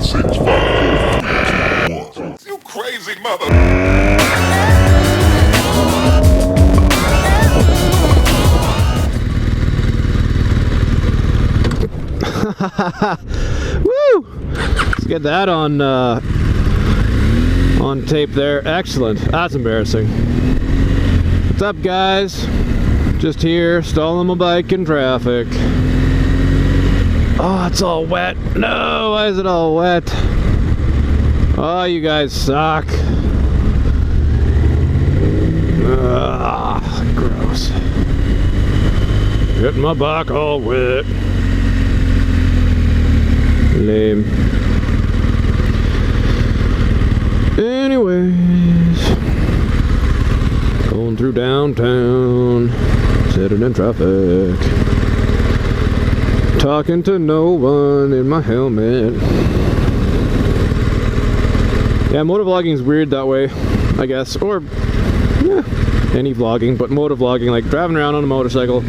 6, 5, 4, 3, 2, 1. You crazy mother. Woo! Let's get that on tape there. Excellent. That's embarrassing. What's up, guys? Just here, stalling my bike in traffic. Oh, it's all wet. No, why is it all wet? Oh, you guys suck. Gross. Getting my bike all wet. Lame. Anyways, going through downtown, sitting in traffic, talking to no one in my helmet. Yeah, motovlogging is weird that way, I guess, or yeah, any vlogging, but motovlogging, like driving around on a motorcycle,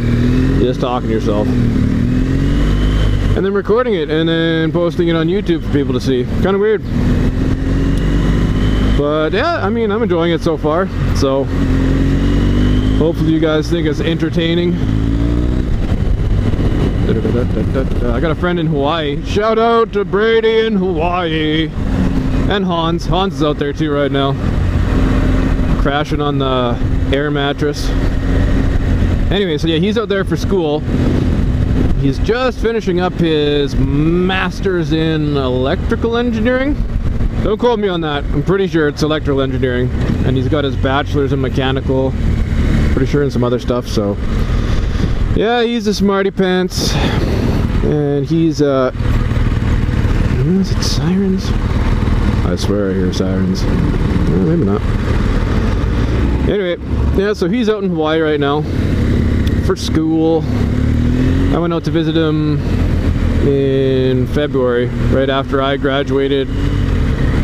just talking to yourself. And then recording it and then posting it on YouTube for people to see. Kind of weird. But yeah, I mean, I'm enjoying it so far. So hopefully you guys think it's entertaining. I got a friend in Hawaii. Shout out to Brady in Hawaii. And Hans. Hans is out there too right now. Crashing on the air mattress. Anyway, so yeah, he's out there for school. He's just finishing up his master's in electrical engineering. Don't quote me on that. I'm pretty sure it's electrical engineering. And he's got his bachelor's in mechanical. Pretty sure in some other stuff, so. Yeah, he's a smarty pants. And he's, is it sirens? I swear I hear sirens. Well, maybe not. Anyway, yeah, so he's out in Hawaii right now for school. I went out to visit him in February, right after I graduated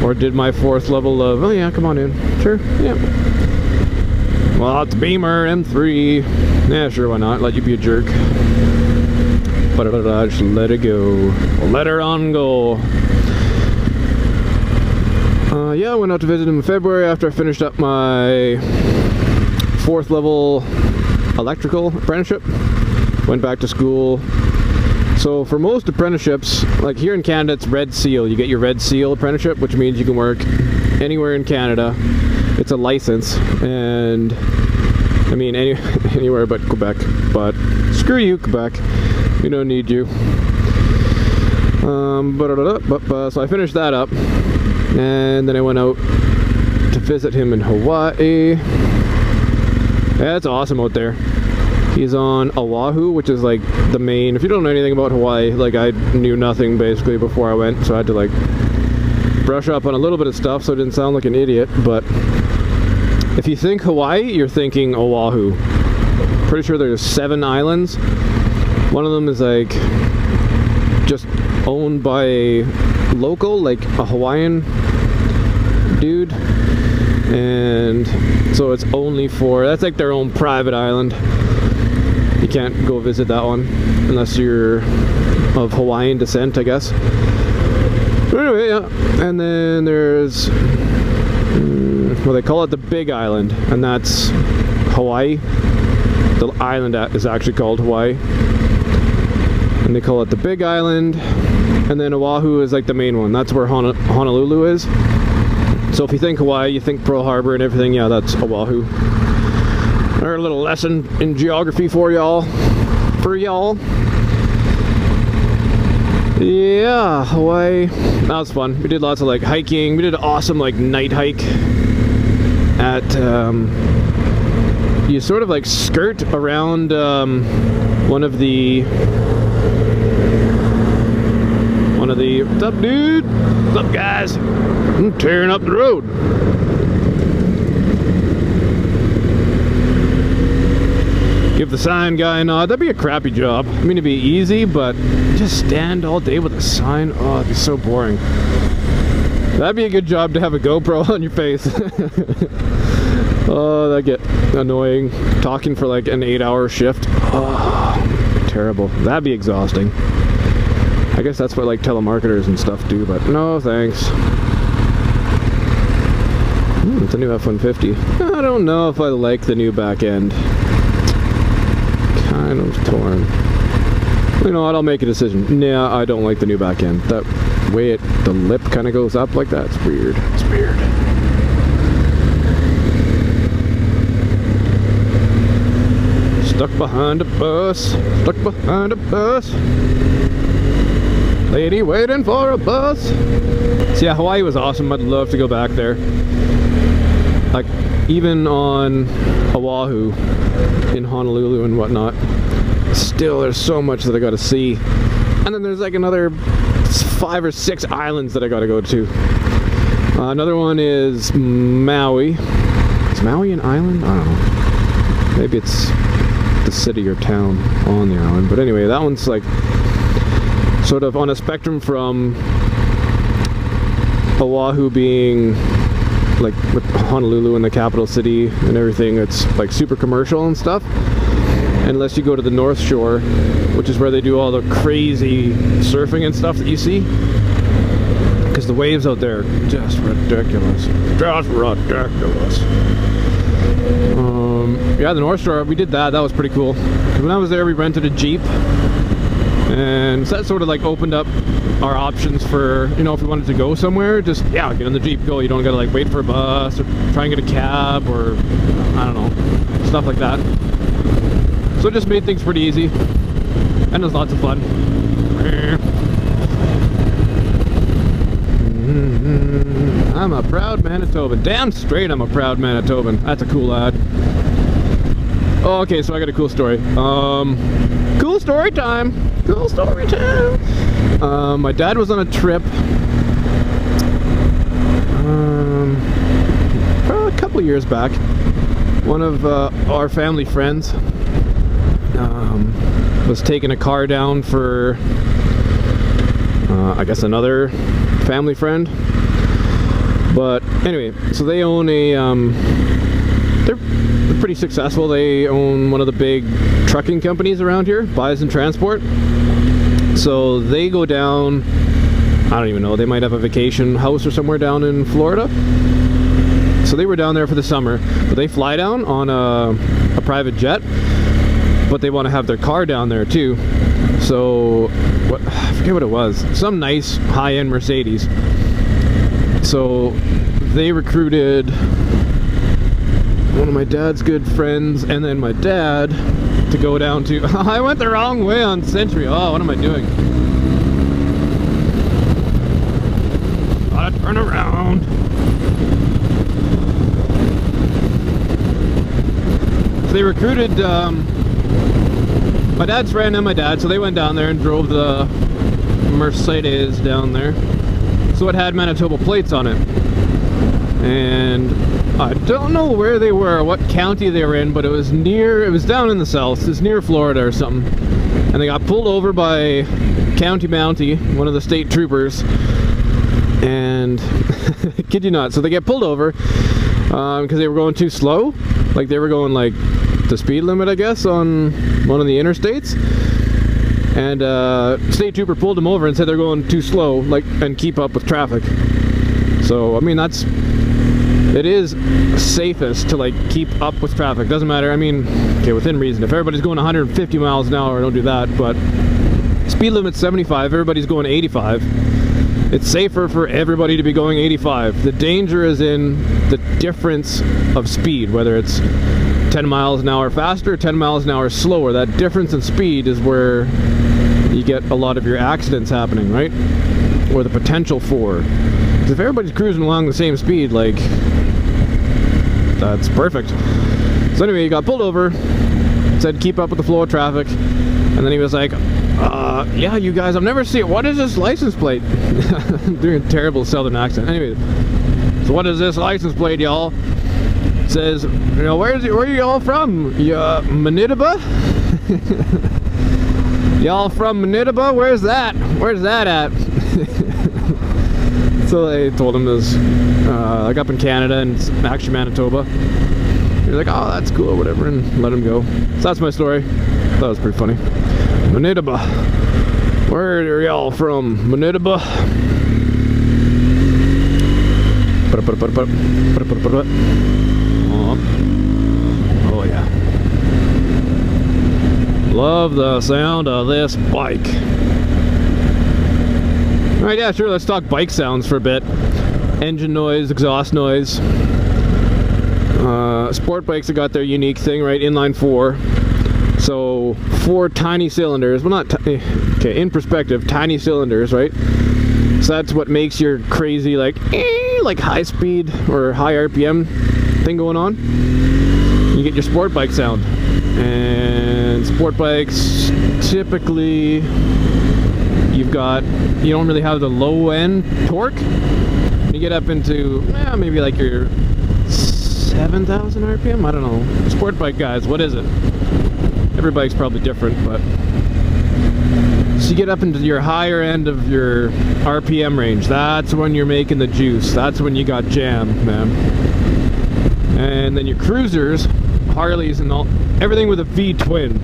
or did my 4th level of, oh yeah, come on in. Sure, yeah. Well, it's Beamer M3. Yeah, sure, why not? Let you be a jerk. But I just let it go. Let her on go. Yeah, I went out to visit him in February after I finished up my 4th level electrical apprenticeship. Went back to school. So for most apprenticeships, like here in Canada, it's Red Seal. You get your Red Seal apprenticeship, which means you can work anywhere in Canada. It's a license, and I mean anywhere but Quebec. But screw you, Quebec. We don't need you. So I finished that up, and then I went out to visit him in Hawaii. Yeah, it's awesome out there. He's on Oahu, which is like the main, if you don't know anything about Hawaii, like I knew nothing basically before I went, so I had to like brush up on a little bit of stuff so I didn't sound like an idiot. But if you think Hawaii, you're thinking Oahu. Pretty sure there's 7 islands. One of them is like just owned by a local, like a Hawaiian dude, and so it's only for, that's like their own private island. You can't go visit that one unless you're of Hawaiian descent, I guess. But anyway, yeah. And then there's, well, they call it the Big Island, and that's Hawaii. The island is actually called Hawaii. And they call it the Big Island. And then Oahu is like the main one. That's where Honolulu is. So if you think Hawaii, you think Pearl Harbor and everything, yeah, that's Oahu. Our little lesson in geography for y'all. Yeah, Hawaii. That was fun. We did lots of like hiking. We did an awesome like night hike at you sort of like skirt around one of the what's up, dude? What's up, guys? I'm tearing up the road. Give the sign guy a nod. That'd be a crappy job. I mean, it'd be easy, but just stand all day with a sign. Oh, it'd be so boring. That'd be a good job to have a GoPro on your face. Oh, that'd get annoying. Talking for like an 8-hour shift. Oh, terrible. That'd be exhausting. I I guess that's what like telemarketers and stuff do, but no thanks. It's a new F-150. I don't know if I like the new back end. Kind of torn. You know what, I'll make a decision. Nah, I don't like the new back end. That way the lip kind of goes up like that, it's weird. It's weird. Stuck behind a bus. Stuck behind a bus. Lady waiting for a bus. So yeah, Hawaii was awesome. I'd love to go back there. Like, even on Oahu, in Honolulu and whatnot, still there's so much that I gotta see. And then there's like another 5 or 6 islands that I gotta go to. Another one is Maui. Is Maui an island? I don't know. Maybe it's the city or town on the island. But anyway, that one's like sort of on a spectrum from Oahu being like with Honolulu and the capital city and everything. It's like super commercial and stuff. Unless you go to the North Shore, which is where they do all the crazy surfing and stuff that you see. Because the waves out there are just ridiculous. Just ridiculous. Yeah, the North Shore, we did that. That was pretty cool. When I was there, we rented a Jeep. And so that sort of like opened up our options for, you know, if we wanted to go somewhere, just, yeah, get on the Jeep, go. You don't gotta like wait for a bus or try and get a cab or, I don't know, stuff like that. So it just made things pretty easy. And it was lots of fun. I'm a proud Manitoban. Damn straight I'm a proud Manitoban. That's a cool lad. Oh, okay, so I got a cool story. Cool story time. Cool story time. My dad was on a trip probably a couple years back. One of our family friends was taking a car down for I guess another family friend. But anyway, so they own a they're pretty successful. They own one of the big trucking companies around here, Bison Transport. So they go down, I don't even know, they might have a vacation house or somewhere down in Florida. So they were down there for the summer, but they fly down on a private jet, but they want to have their car down there too. So what, I forget what it was, some nice high-end Mercedes. So they recruited one of my dad's good friends and then my dad to go down to, I went the wrong way on Century. Oh, what am I doing? Gotta turn around. So they recruited my dad's friend and my dad, so they went down there and drove the Mercedes down there. So it had Manitoba plates on it. And I don't know where they were, what county they were in, but it was down in the south. It's near Florida or something. And they got pulled over by County Mountie, one of the state troopers. And kid you not, so they get pulled over because they were going too slow. Like they were going like the speed limit, I guess, on one of the interstates. And state trooper pulled them over and said they're going too slow, like, and keep up with traffic. So I mean, it is safest to like keep up with traffic. Doesn't matter, I mean, okay, within reason. If everybody's going 150 miles an hour, don't do that. But speed limit's 75, everybody's going 85. It's safer for everybody to be going 85. The danger is in the difference of speed, whether it's 10 miles an hour faster, 10 miles an hour slower. That difference in speed is where you get a lot of your accidents happening, right? Or the potential for. Because if everybody's cruising along the same speed, like, that's perfect. So anyway, he got pulled over, said keep up with the flow of traffic, and then he was like, yeah, you guys, I've never seen, what is this license plate? Doing a terrible southern accent. Anyway, so what is this license plate, y'all? It says, you know, where are you all from? Manitoba? Y'all from Manitoba? Where's that? Where's that at? So they told him it was like up in Canada and it's actually Manitoba. He's like, oh, that's cool or whatever, and let him go. So that's my story. That was pretty funny. Manitoba. Where are y'all from? Manitoba? Oh yeah. Love the sound of this bike. Alright, yeah, sure, let's talk bike sounds for a bit. Engine noise, exhaust noise. Sport bikes have got their unique thing, right? Inline 4. So 4 tiny cylinders, well not okay, in perspective, tiny cylinders, right? So that's what makes your crazy like high speed or high RPM thing going on. You get your sport bike sound. And sport bikes typically you don't really have the low end torque. You get up into maybe like your 7,000 RPM, I don't know. Sport bike guys, what is it? Every bike's probably different, but so you get up into your higher end of your RPM range. That's when you're making the juice. That's when you got jammed, man. And then your cruisers, Harleys and everything with a V-twin.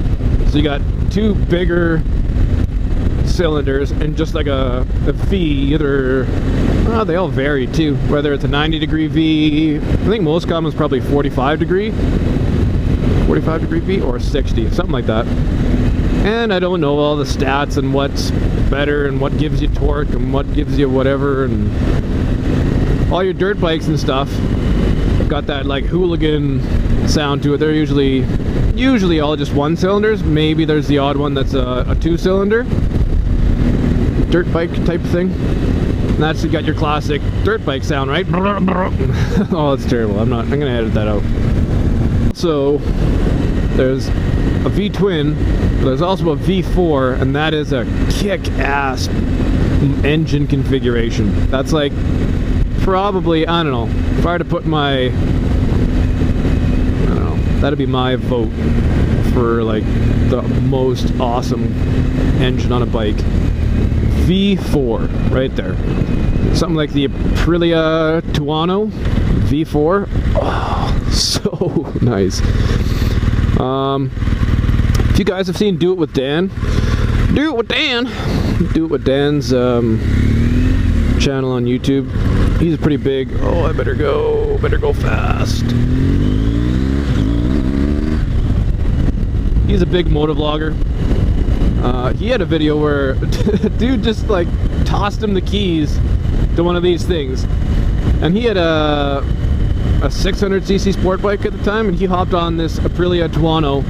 So you got 2 bigger cylinders and just like a V, either they all vary too, whether it's a 90-degree V. I think most common is probably 45-degree V or 60, something like that. And I don't know all the stats and what's better and what gives you torque and what gives you whatever, and all your dirt bikes and stuff have got that like hooligan sound to it. They're usually all just 1 cylinders. Maybe there's the odd one that's a 2-cylinder dirt bike type thing. And that's, you got your classic dirt bike sound, right? Oh, that's terrible. I'm gonna edit that out. So there's a V-twin, but there's also a V4, and that is a kick-ass engine configuration. That's like probably, I don't know, if I were to put my, that'd be my vote for like the most awesome engine on a bike. V4, right there. Something like the Aprillia Tuono V4. Oh, so nice. If you guys have seen Do It With Dan, Do It With Dan's channel on YouTube. He's pretty big. Oh, I better go fast. He's a big motovlogger. He had a video where dude just like tossed him the keys to one of these things, and he had a 600cc sport bike at the time, and he hopped on this Aprillia Tuono,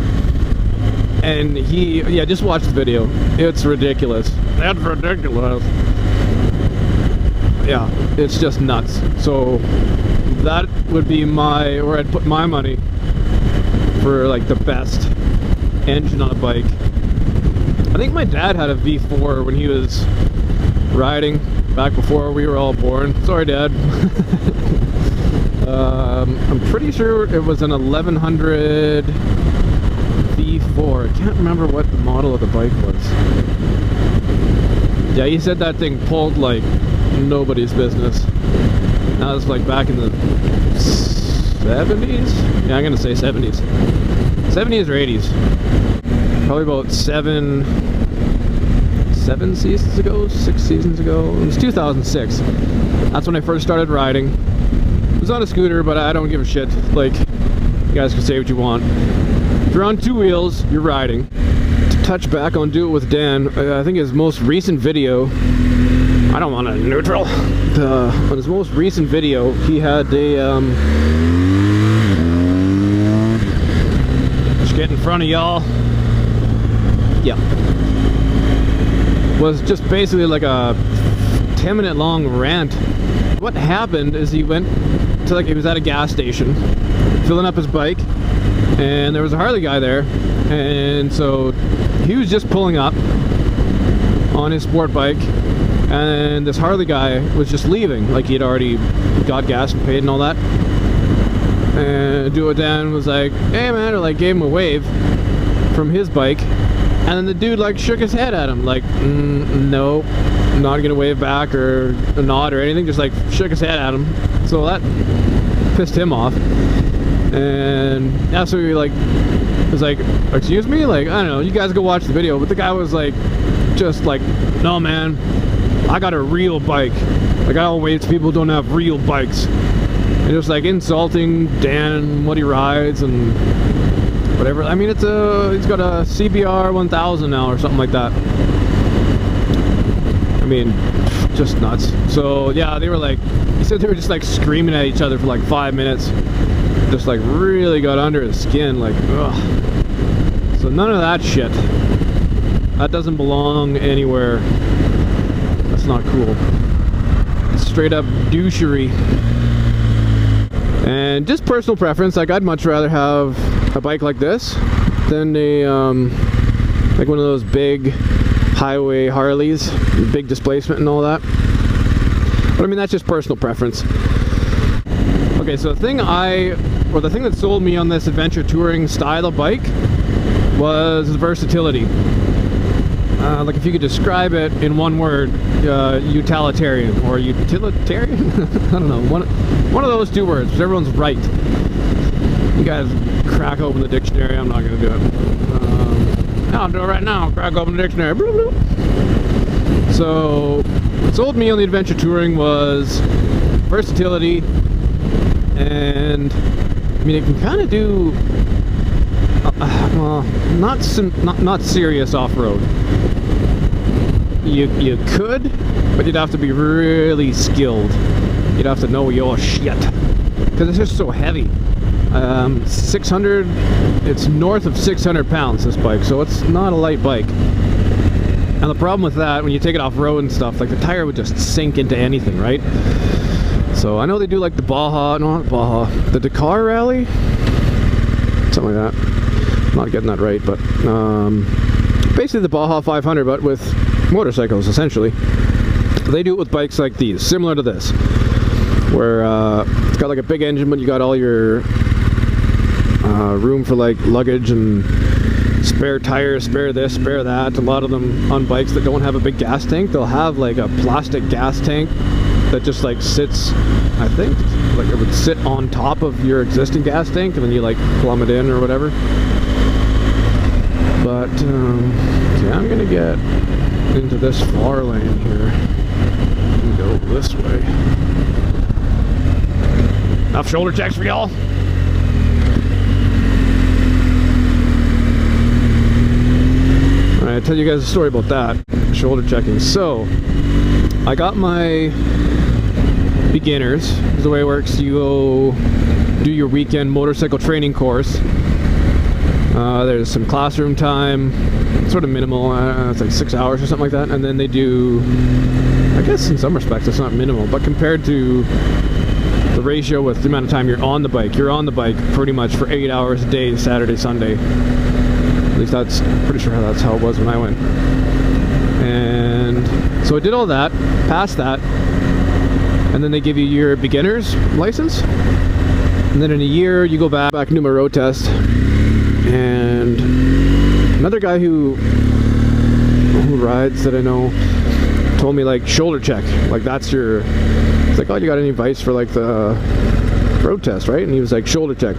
and just watch the video. It's ridiculous. That's ridiculous. Yeah, it's just nuts. So that would be where I'd put my money for like the best engine on a bike. I think my dad had a V4 when he was riding back before we were all born. Sorry, Dad. I'm pretty sure it was an 1100 V4. I can't remember what the model of the bike was. Yeah, he said that thing pulled like nobody's business. That was like back in the 70s? Yeah, I'm gonna say 70s. 70s or 80s. Probably about 7 seasons ago, 6 seasons ago. It was 2006. That's when I first started riding. It was on a scooter, but I don't give a shit. Like, you guys can say what you want. If you're on 2 wheels, you're riding. To touch back on Do It With Dan, I think his most recent video, I don't want to neutral. On his most recent video, he had a, just get in front of y'all. Yeah. Was just basically like a 10-minute long rant. What happened is he went to he was at a gas station filling up his bike, and there was a Harley guy there, and so he was just pulling up on his sport bike, and this Harley guy was just leaving. Like, he'd already got gas and paid and all that, and Do It Dan was like, hey man, or like gave him a wave from his bike. And then the dude like shook his head at him, like, no, I'm not gonna wave back or a nod or anything, just like shook his head at him. So that pissed him off. And yeah, so he like was like, excuse me? Like, I don't know, you guys go watch the video, but the guy was like just like, no man, I got a real bike. Like, I always, people don't have real bikes. And just like insulting Dan, what he rides and whatever. I mean, he's got a CBR 1000 now or something like that. I mean, just nuts. So yeah, they were like, he said they were just like screaming at each other for like 5 minutes. Just like really got under his skin, like, ugh. So none of that shit. That doesn't belong anywhere. That's not cool. It's straight up douchery. And just personal preference, like I'd much rather have a bike like this than a like one of those big highway Harleys, big displacement and all that. But I mean, that's just personal preference. Okay, so the thing that sold me on this adventure touring style of bike was the versatility. Like if you could describe it in one word, utilitarian or utilitarian? I don't know, one of those two words, because everyone's right. You guys crack open the dictionary. I'm not going to do it. I'll do it right now. Crack open the dictionary. Bloop, bloop. So what sold me on the adventure touring was versatility, and I mean, it can kind of do well, not serious off-road. You could, but you'd have to be really skilled. You'd have to know your shit, because it's just so heavy. 600, it's north of 600 pounds, this bike, so it's not a light bike. And the problem with that, when you take it off-road and stuff, like the tire would just sink into anything, right? So I know they do like the the Dakar Rally, something like that. I'm not getting that right, but basically the Baja 500, but with motorcycles, essentially. They do it with bikes like these, similar to this, where it's got like a big engine, but you got all your room for like luggage and spare tires, spare this, spare that. A lot of them on bikes that don't have a big gas tank, they'll have like a plastic gas tank that just like sits, I think, like it would sit on top of your existing gas tank, and then you like plumb it in or whatever. But yeah, I'm gonna get into this far lane here and go this way. Enough shoulder checks for y'all. Alright, I'll tell you guys a story about that, shoulder checking. So, I got my beginners. This is the way it works. You go do your weekend motorcycle training course. There's some classroom time, sort of minimal, it's like 6 hours or something like that, and then they do, I guess in some respects it's not minimal, but compared to the ratio with the amount of time you're on the bike pretty much for 8 hours a day, Saturday, Sunday. At least that's, pretty sure that's how it was when I went. And so I did all that, passed that, and then they give you your beginner's license, and then in a year you go back and do my road test. And another guy who rides that I know told me, like, shoulder check, like that's your, it's like, oh, you got any advice for like the road test, right? And he was like, shoulder check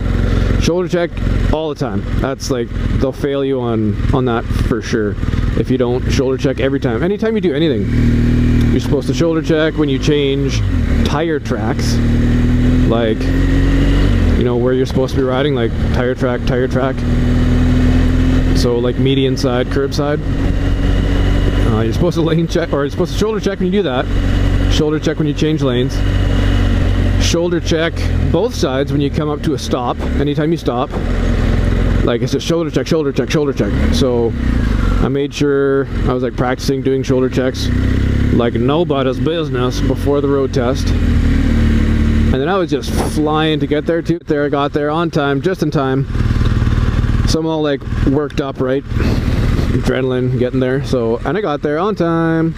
all the time. That's like, they'll fail you on that for sure if you don't shoulder check every time. Anytime you do anything, you're supposed to shoulder check when you change tire tracks, like, you know, where you're supposed to be riding, like tire track. So like median side, curb side. You're supposed to lane check, or you're supposed to shoulder check when you do that. Shoulder check when you change lanes. Shoulder check both sides when you come up to a stop. Anytime you stop, like it's a shoulder check. So I made sure I was like practicing doing shoulder checks like nobody's business before the road test. And then I was just flying to get there too. I got there on time, just in time. So I'm all like worked up, right? Adrenaline getting there. So, and I got there on time.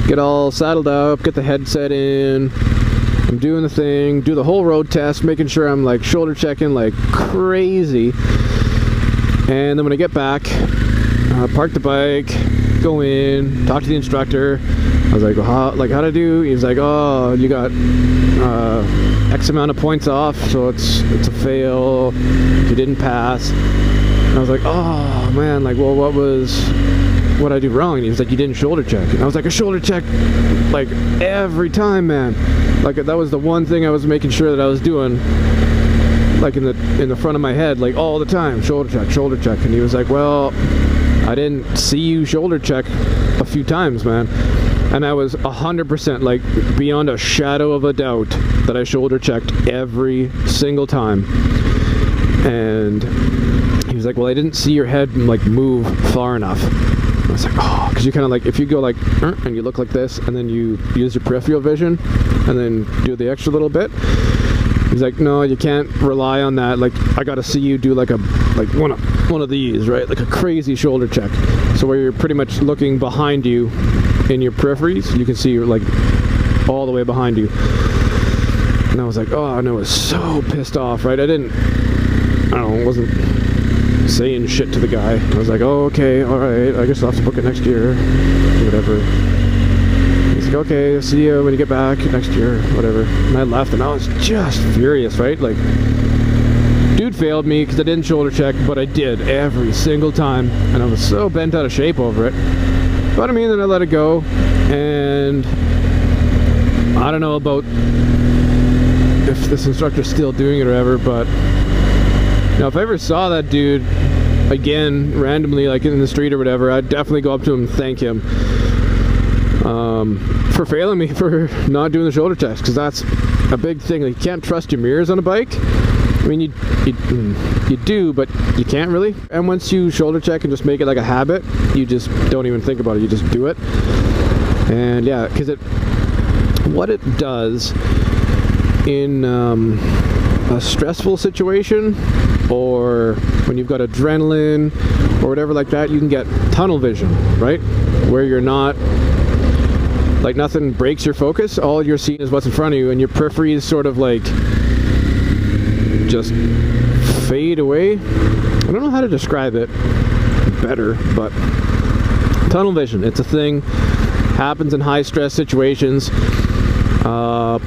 Get all saddled up, get the headset in. I'm doing the thing, do the whole road test, making sure I'm like shoulder checking like crazy. And then when I get back, park the bike, go in, talk to the instructor. I was like, well, how'd I do? He's like, oh, you got X amount of points off, so it's a fail. You didn't pass. And I was like, oh man, like, well, what what'd I do wrong? And he was like, you didn't shoulder check. And I was like, a shoulder check, like, every time, man. Like, that was the one thing I was making sure that I was doing, like, in the front of my head, like, all the time, shoulder check, shoulder check. And he was like, well, I didn't see you shoulder check a few times, man. And I was 100%, like, beyond a shadow of a doubt that I shoulder checked every single time. And he was like, well, I didn't see your head, like, move far enough. And I was like, oh, because you kind of, like, if you go like, and you look like this, and then you use your peripheral vision, and then do the extra little bit. He's like, no, you can't rely on that. Like, I gotta see you do like one of these, right? Like a crazy shoulder check. So where you're pretty much looking behind you in your peripheries, you can see you're like all the way behind you. And I was like, oh, and I was so pissed off, right? I wasn't saying shit to the guy. I was like, oh, okay, all right, I guess I'll have to book it next year, whatever. He's like, okay, see you when you get back next year, whatever. And I left, and I was just furious, right? Like, dude failed me because I didn't shoulder check, but I did every single time, and I was so bent out of shape over it. But I mean, then I let it go, and I don't know about if this instructor's still doing it or whatever, but you know, if I ever saw that dude again randomly, like in the street or whatever, I'd definitely go up to him and thank him for failing me for not doing the shoulder checks, because that's a big thing. Like, you can't trust your mirrors on a bike. I mean, you do, but you can't really. And once you shoulder check and just make it like a habit, you just don't even think about it. You just do it. And yeah, because what it does in a stressful situation, or when you've got adrenaline or whatever like that, you can get tunnel vision, right? Where you're not, like, nothing breaks your focus. All you're seeing is what's in front of you, and your peripheries sort of like just fade away. I don't know how to describe it better, but tunnel vision, it's a thing, happens in high stress situations.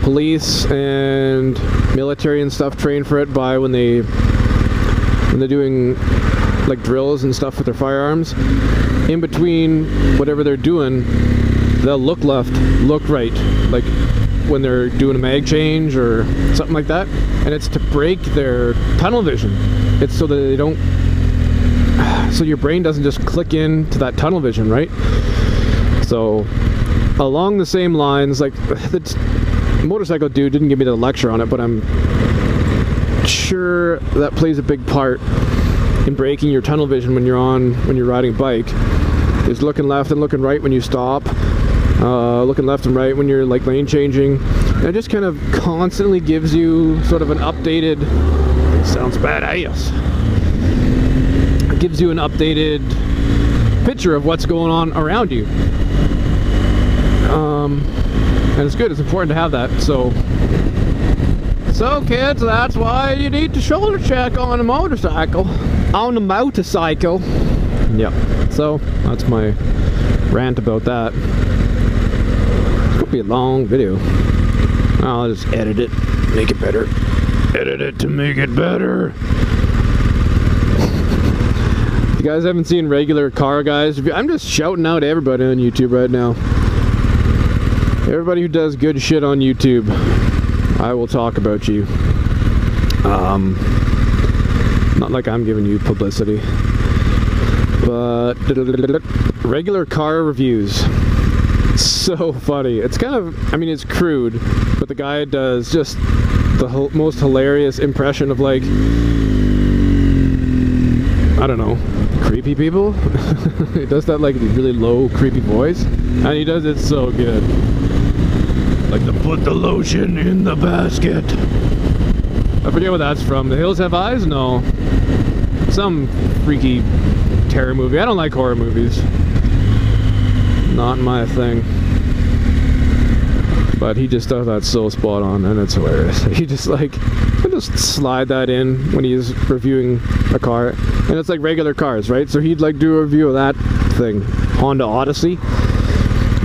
Police and military and stuff train for it by when they're doing like drills and stuff with their firearms. In between whatever they're doing, they'll look left, look right, like when they're doing a mag change or something like that, and it's to break their tunnel vision. It's so that they don't, so your brain doesn't just click into that tunnel vision, right? So along the same lines, like, the motorcycle dude didn't give me the lecture on it, but I'm sure that plays a big part in breaking your tunnel vision when you're riding a bike, is looking left and looking right when you stop, looking left and right when you're like lane changing. And it just kind of constantly gives you sort of an updated, it sounds badass, it gives you an updated picture of what's going on around you. And it's good, it's important to have that. So kids, that's why you need to shoulder check on a motorcycle. On a motorcycle. Yep. So that's my rant about that. It's gonna be a long video. I'll just edit it, make it better. Edit it to make it better. If you guys haven't seen Regular Car Guys, I'm just shouting out everybody on YouTube right now. Everybody who does good shit on YouTube, I will talk about you. Not like I'm giving you publicity, but regular car reviews. So funny. It's kind of, I mean, it's crude, but the guy does just the most hilarious impression of, like, I don't know, creepy people. He does that like really low, creepy voice, and he does it so good. Like the put the lotion in the basket. I forget what that's from. The Hills Have Eyes? No. Some freaky terror movie. I don't like horror movies. Not my thing. But he just does that so spot on, and it's hilarious. He just like, he'll just slide that in when he's reviewing a car. And it's like Regular Cars, right? So he'd like do a review of that thing. Honda Odyssey.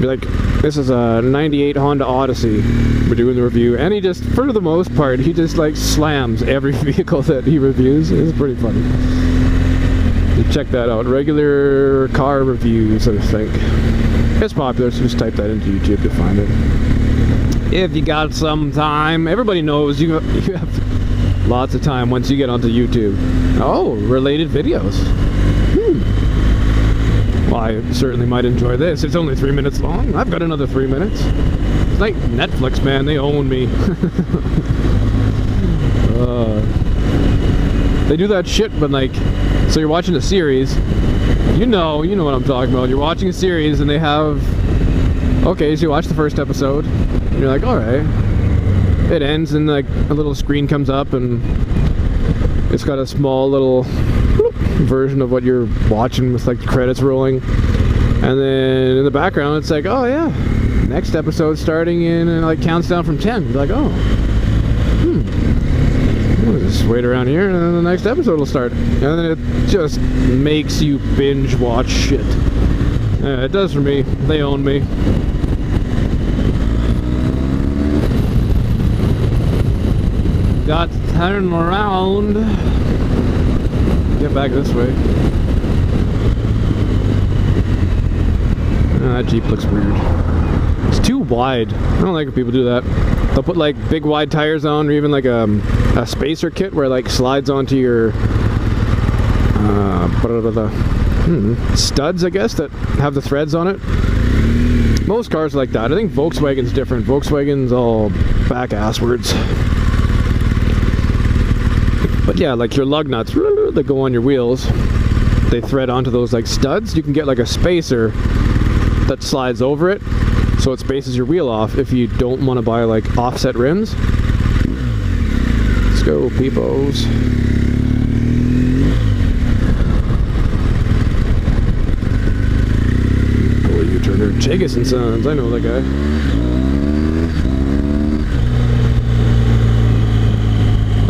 Be like, this is a 98 Honda Odyssey. We're doing the review. And he just, for the most part, he just like slams every vehicle that he reviews. It's pretty funny. Check that out. Regular car reviews, I think. It's popular, so just type that into YouTube to find it. If you got some time, everybody knows you have lots of time once you get onto YouTube. Oh, related videos. Well, I certainly might enjoy this. It's only 3 minutes long. I've got another 3 minutes. It's like Netflix, man. They own me. They do that shit, but like, so you're watching a series. You know what I'm talking about. You're watching a series and they have, okay, so you watch the first episode and you're like, alright. It ends and like a little screen comes up and it's got a small little version of what you're watching with like the credits rolling. And then in the background it's like, oh yeah, next episode starting in, and it like counts down from 10. You're like, oh, just wait around here and then the next episode will start. And then it just makes you binge watch shit. Yeah, it does for me. They own me. Got to turn around. Get back this way. That Jeep looks weird. It's too wide. I don't like when people do that. They'll put like big wide tires on, or even like a spacer kit where it like slides onto your studs, I guess, that have the threads on it. Most cars are like that. I think Volkswagen's different. Volkswagen's all back asswards. But yeah, like your lug nuts that go on your wheels, they thread onto those like studs. You can get like a spacer that slides over it, so it spaces your wheel off if you don't want to buy like offset rims. Let's go, peepos. Oh, U-turner. Jagus and Sons. I know that guy.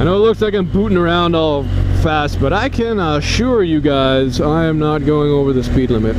I know it looks like I'm booting around all fast, but I can assure you guys I am not going over the speed limit.